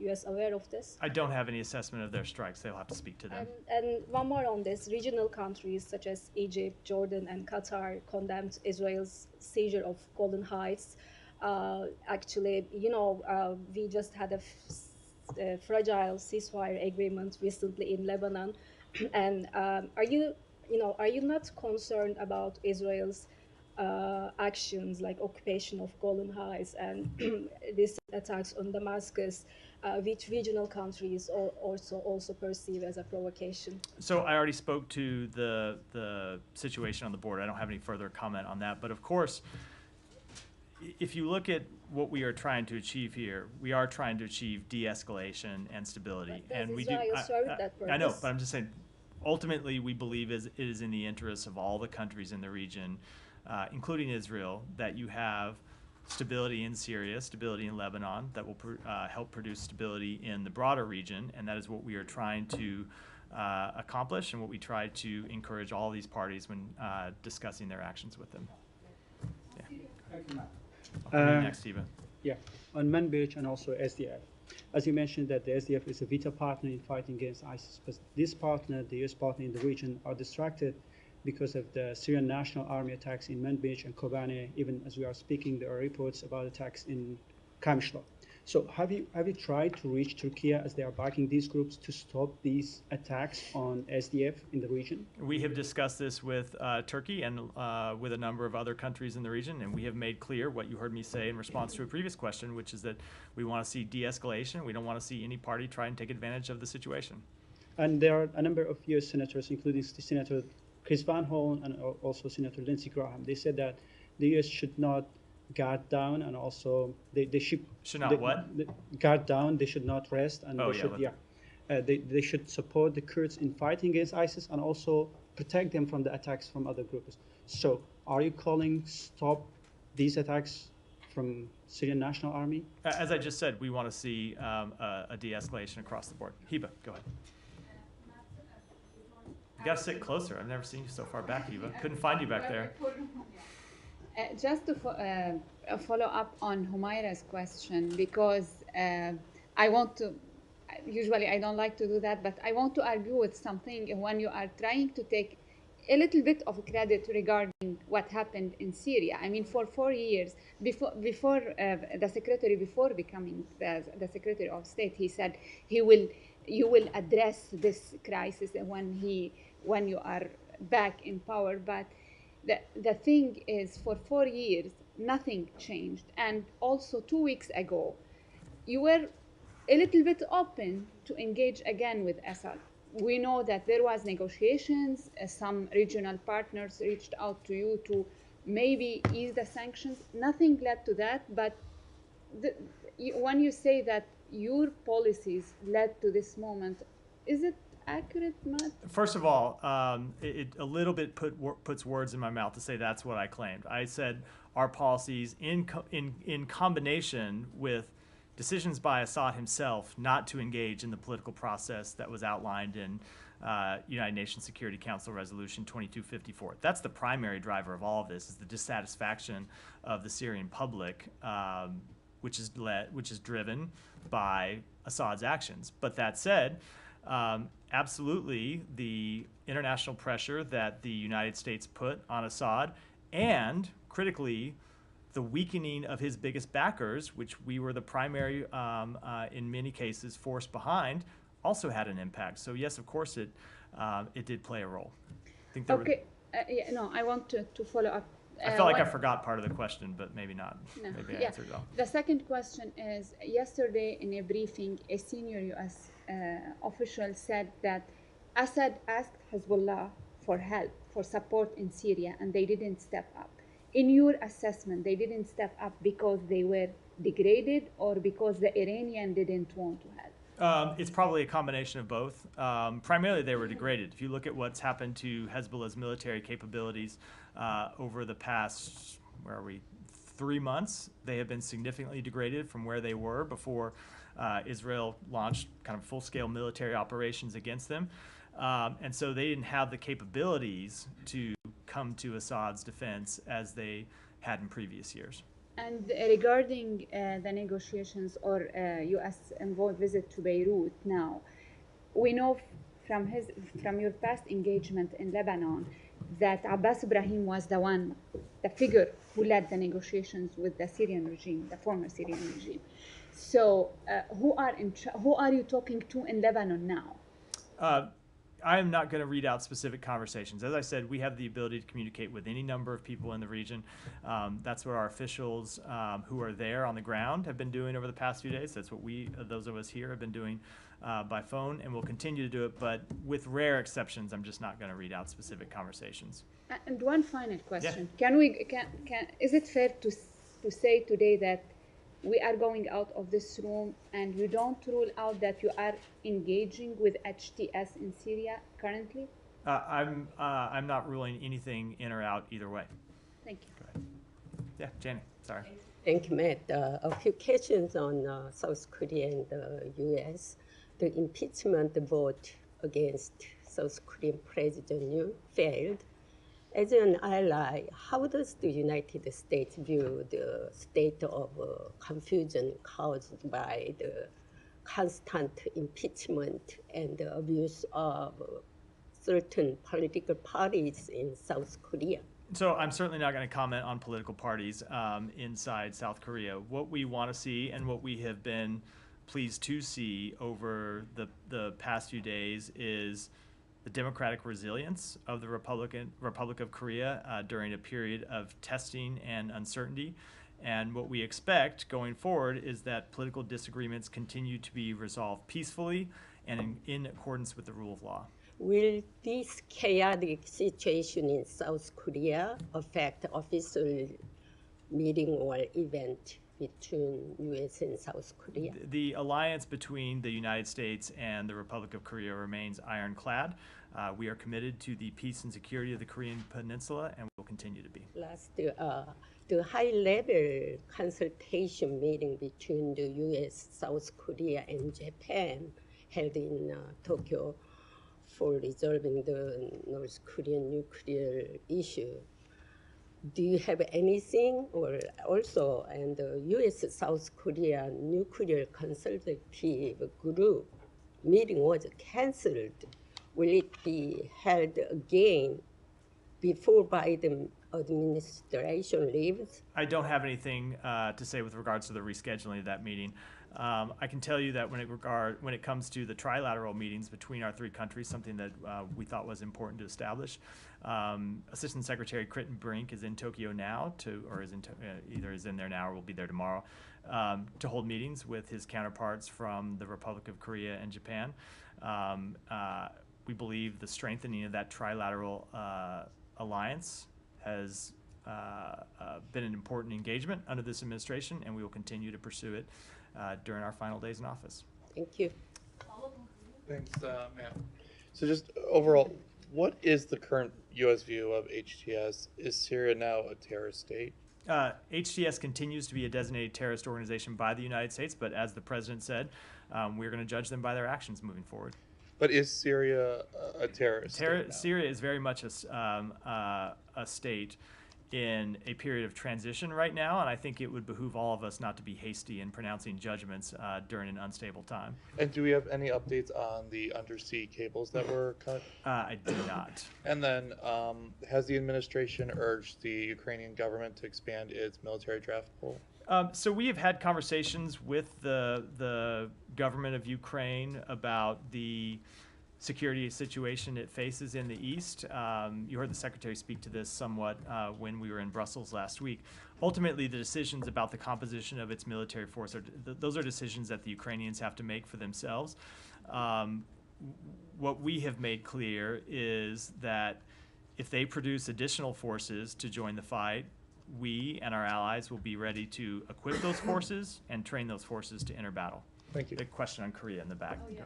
U.S. aware of this? I don't have any assessment of their strikes. They'll have to speak to them. And one more on this. Regional countries such as Egypt, Jordan, and Qatar condemned Israel's seizure of Golan Heights. Actually, we just had a fragile ceasefire agreement recently in Lebanon. And are you not concerned about Israel's actions like occupation of Golan Heights and these attacks on Damascus, which regional countries also perceive as a provocation? So I already spoke to the situation on the border. I don't have any further comment on that. But of course, if you look at what we are trying to achieve here, we are trying to achieve de-escalation and stability. But and we Israel do. served that purpose? I know, but I'm just saying, ultimately, we believe it is in the interests of all the countries in the region, including Israel, that you have stability in Syria, stability in Lebanon, that will help produce stability in the broader region, and that is what we are trying to accomplish, and what we try to encourage all these parties when discussing their actions with them. Yeah. Next, Eva. Yeah, on Manbij and also SDF. As you mentioned that the SDF is a vital partner in fighting against ISIS, but this partner, the US partner in the region, are distracted because of the Syrian National Army attacks in Manbij and Kobane. Even as we are speaking, there are reports about attacks in Kamishla. So have you tried to reach Turkey, as they are backing these groups, to stop these attacks on SDF in the region? We have discussed this with Turkey and with a number of other countries in the region, and we have made clear what you heard me say in response to a previous question, which is that we want to see de-escalation. We don't want to see any party try and take advantage of the situation. And there are a number of US senators, including Senator Chris Van Hollen and also Senator Lindsey Graham. They said that the US should not guard down, and also they should not guard down. They should not rest, and they should support the Kurds in fighting against ISIS and also protect them from the attacks from other groups. So, are you calling stop these attacks from Syrian National Army? As I just said, we want to see a de-escalation across the board. Hiba, go ahead. You gotta sit closer. I've never seen you so far back, Hiba. Couldn't find you back there. Just to follow up on Humaira's question, because I want to, usually I don't like to do that, but I want to argue with something when you are trying to take a little bit of credit regarding what happened in Syria. I mean, for 4 years, before the secretary, before becoming the Secretary of State, he said you will address this crisis when you are back in power, but the thing is, for 4 years, nothing changed. And also 2 weeks ago, you were a little bit open to engage again with Assad. We know that there was negotiations. Some regional partners reached out to you to maybe ease the sanctions. Nothing led to that. But when you say that your policies led to this moment, is it accurate, Matt? First of all, it a little bit puts words in my mouth to say that's what I claimed. I said our policies in combination with decisions by Assad himself not to engage in the political process that was outlined in United Nations Security Council Resolution 2254. That's the primary driver of all of this, is the dissatisfaction of the Syrian public, which is driven by Assad's actions. But that said, absolutely, the international pressure that the United States put on Assad, and critically, the weakening of his biggest backers, which we were the primary, in many cases, force behind, also had an impact. So yes, of course, it did play a role. I think I want to follow up. I felt like I forgot part of the question, but maybe not. No. Maybe I answered it all. The second question is, yesterday in a briefing, a senior U.S. Official said that Assad asked Hezbollah for help, for support in Syria, and they didn't step up. In your assessment, they didn't step up because they were degraded or because the Iranian didn't want to help? It's probably a combination of both. Primarily, they were degraded. If you look at what's happened to Hezbollah's military capabilities over the past, 3 months, they have been significantly degraded from where they were before Israel launched kind of full-scale military operations against them. And so they didn't have the capabilities to come to Assad's defense as they had in previous years. And regarding the negotiations or U.S. envoy visit to Beirut now, we know from your past engagement in Lebanon that Abbas Ibrahim was the figure who led the negotiations with the Syrian regime, the former Syrian regime. So who are you talking to in Lebanon now? I am not going to read out specific conversations. As I said, we have the ability to communicate with any number of people in the region. That's what our officials who are there on the ground have been doing over the past few days. That's what those of us here, have been doing by phone, and we'll continue to do it. But with rare exceptions, I'm just not going to read out specific conversations. And one final question: Yeah. Is it fair to say today that we are going out of this room and you don't rule out that you are engaging with HTS in Syria currently? I'm not ruling anything in or out either way. Thank you. Go ahead. Yeah, Janie, sorry. Thank you, Matt. A few questions on South Korea and the U.S. The impeachment vote against South Korean President Yoon failed. As an ally, how does the United States view the state of confusion caused by the constant impeachment and the abuse of certain political parties in South Korea? So I'm certainly not going to comment on political parties inside South Korea. What we want to see and what we have been pleased to see over the past few days is the democratic resilience of the Republic of Korea during a period of testing and uncertainty. And what we expect going forward is that political disagreements continue to be resolved peacefully and in accordance with the rule of law. Will this chaotic situation in South Korea affect official meeting or event between U.S. and South Korea? The alliance between the United States and the Republic of Korea remains ironclad. We are committed to the peace and security of the Korean Peninsula and will continue to be. Last, the high-level consultation meeting between the U.S., South Korea, and Japan held in Tokyo for resolving the North Korean nuclear issue. Do you have anything, or also, and the U.S.-South Korea nuclear consultative group meeting was canceled. Will it be held again before Biden administration leaves? I don't have anything to say with regards to the rescheduling of that meeting. I can tell you that when it comes to the trilateral meetings between our three countries, something that we thought was important to establish, Assistant Secretary Critton Brink is in Tokyo now, either is in there now or will be there tomorrow, to hold meetings with his counterparts from the Republic of Korea and Japan. We believe the strengthening of that trilateral alliance has been an important engagement under this administration, and we will continue to pursue it during our final days in office. Thank you. Thanks, Matt. So just overall, what is the current U.S. view of HTS? Is Syria now a terrorist state? HTS continues to be a designated terrorist organization by the United States, but as the president said, we're going to judge them by their actions moving forward. But is Syria a terrorist state now? Syria is very much a state in a period of transition right now, and I think it would behoove all of us not to be hasty in pronouncing judgments during an unstable time. And do we have any updates on the undersea cables that were cut? I do not. And then has the administration urged the Ukrainian government to expand its military draft pool? So we have had conversations with the government of Ukraine about the security situation it faces in the east. You heard the secretary speak to this somewhat when we were in Brussels last week. Ultimately, the decisions about the composition of its military force, those are decisions that the Ukrainians have to make for themselves. What we have made clear is that if they produce additional forces to join the fight, we and our allies will be ready to equip those forces and train those forces to enter battle. Thank you. The question on Korea in the back. Oh, yeah.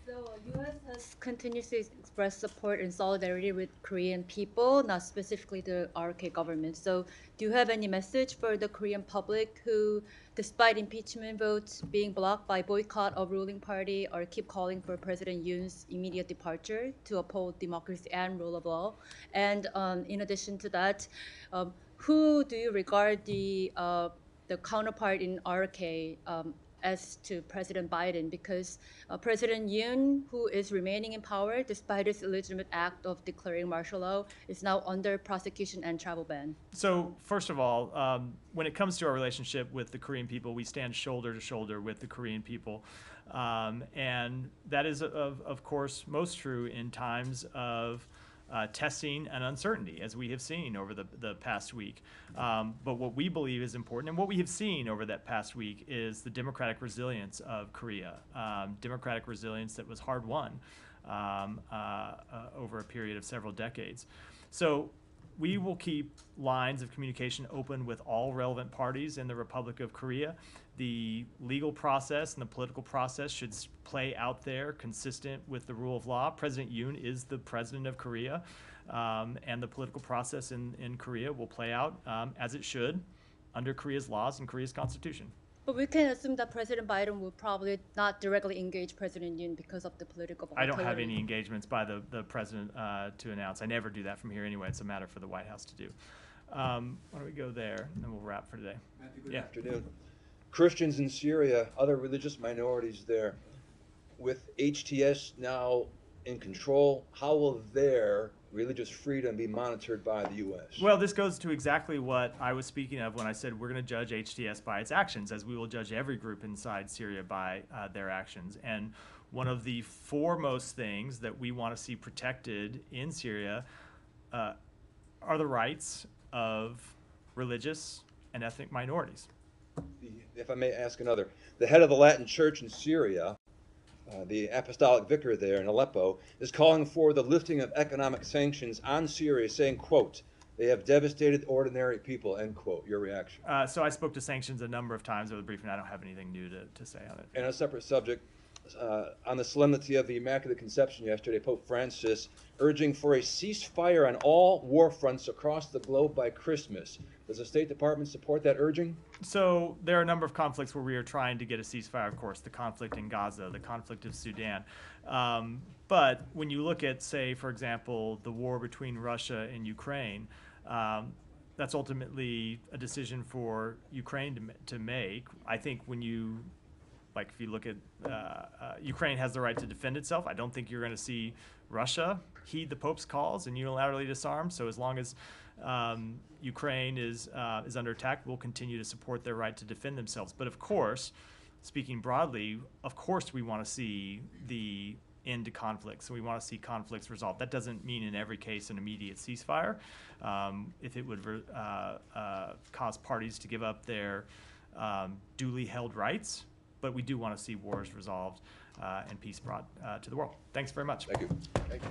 So U.S. has continuously expressed support and solidarity with Korean people, not specifically the RK government. So do you have any message for the Korean public who, despite impeachment votes being blocked by boycott of ruling party, are keep calling for President Yoon's immediate departure to uphold democracy and rule of law? And in addition to that, who do you regard the counterpart in RK as to President Biden? Because President Yoon, who is remaining in power despite his illegitimate act of declaring martial law, is now under prosecution and travel ban. So first of all, when it comes to our relationship with the Korean people, we stand shoulder to shoulder with the Korean people. And that is, of course, most true in times of testing and uncertainty, as we have seen over the past week. But what we believe is important, and what we have seen over that past week, is the democratic resilience of Korea, democratic resilience that was hard won over a period of several decades. So we will keep lines of communication open with all relevant parties in the Republic of Korea. The legal process and the political process should play out there consistent with the rule of law. President Yoon is the president of Korea, and the political process in Korea will play out as it should under Korea's laws and Korea's constitution. But we can assume that President Biden will probably not directly engage President Yoon because of the political volatility. I don't have any engagements by the president to announce. I never do that from here anyway. It's a matter for the White House to do. Why don't we go there, and then we'll wrap for today. Matthew, good afternoon. Christians in Syria, other religious minorities there, with HTS now in control, how will their religious freedom be monitored by the U.S.? Well, this goes to exactly what I was speaking of when I said we're going to judge HTS by its actions, as we will judge every group inside Syria by their actions. And one of the foremost things that we want to see protected in Syria are the rights of religious and ethnic minorities. If I may ask another, the head of the Latin Church in Syria, the apostolic vicar there in Aleppo, is calling for the lifting of economic sanctions on Syria, saying, quote, they have devastated ordinary people, end quote. Your reaction? So I spoke to sanctions a number of times over the briefing. I don't have anything new to say on it. And a separate subject, on the solemnity of the Immaculate Conception yesterday, Pope Francis urging for a ceasefire on all war fronts across the globe by Christmas. Does the State Department support that urging? So there are a number of conflicts where we are trying to get a ceasefire, of course, the conflict in Gaza, the conflict of Sudan. But when you look at, say, for example, the war between Russia and Ukraine, that's ultimately a decision for Ukraine to make. I think when you, like if you look at, Ukraine has the right to defend itself. I don't think you're going to see Russia heed the Pope's calls and unilaterally disarm. So as long as Ukraine is under attack, we'll continue to support their right to defend themselves. But of course, speaking broadly, of course we want to see the end to conflicts. So we want to see conflicts resolved. That doesn't mean in every case an immediate ceasefire. If it would cause parties to give up their duly held rights, but we do want to see wars resolved and peace brought to the world. Thanks very much. Thank you. Thank you.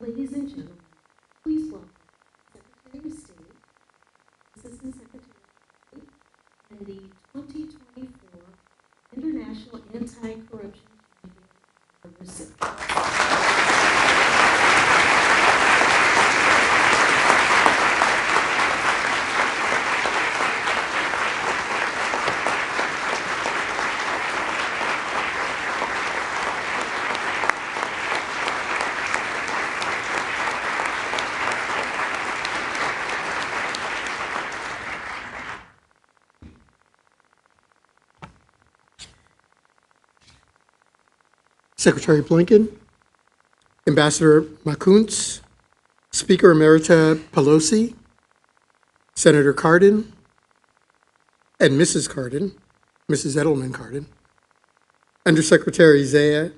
Ladies and gentlemen, please welcome Secretary of State, Assistant Secretary of State, and the 2024 International Anti-Corruption Champion recipient. Secretary Blinken, Ambassador Makuntz, Speaker Emerita Pelosi, Senator Cardin, and Mrs. Cardin, Mrs. Edelman Cardin, Undersecretary Zaya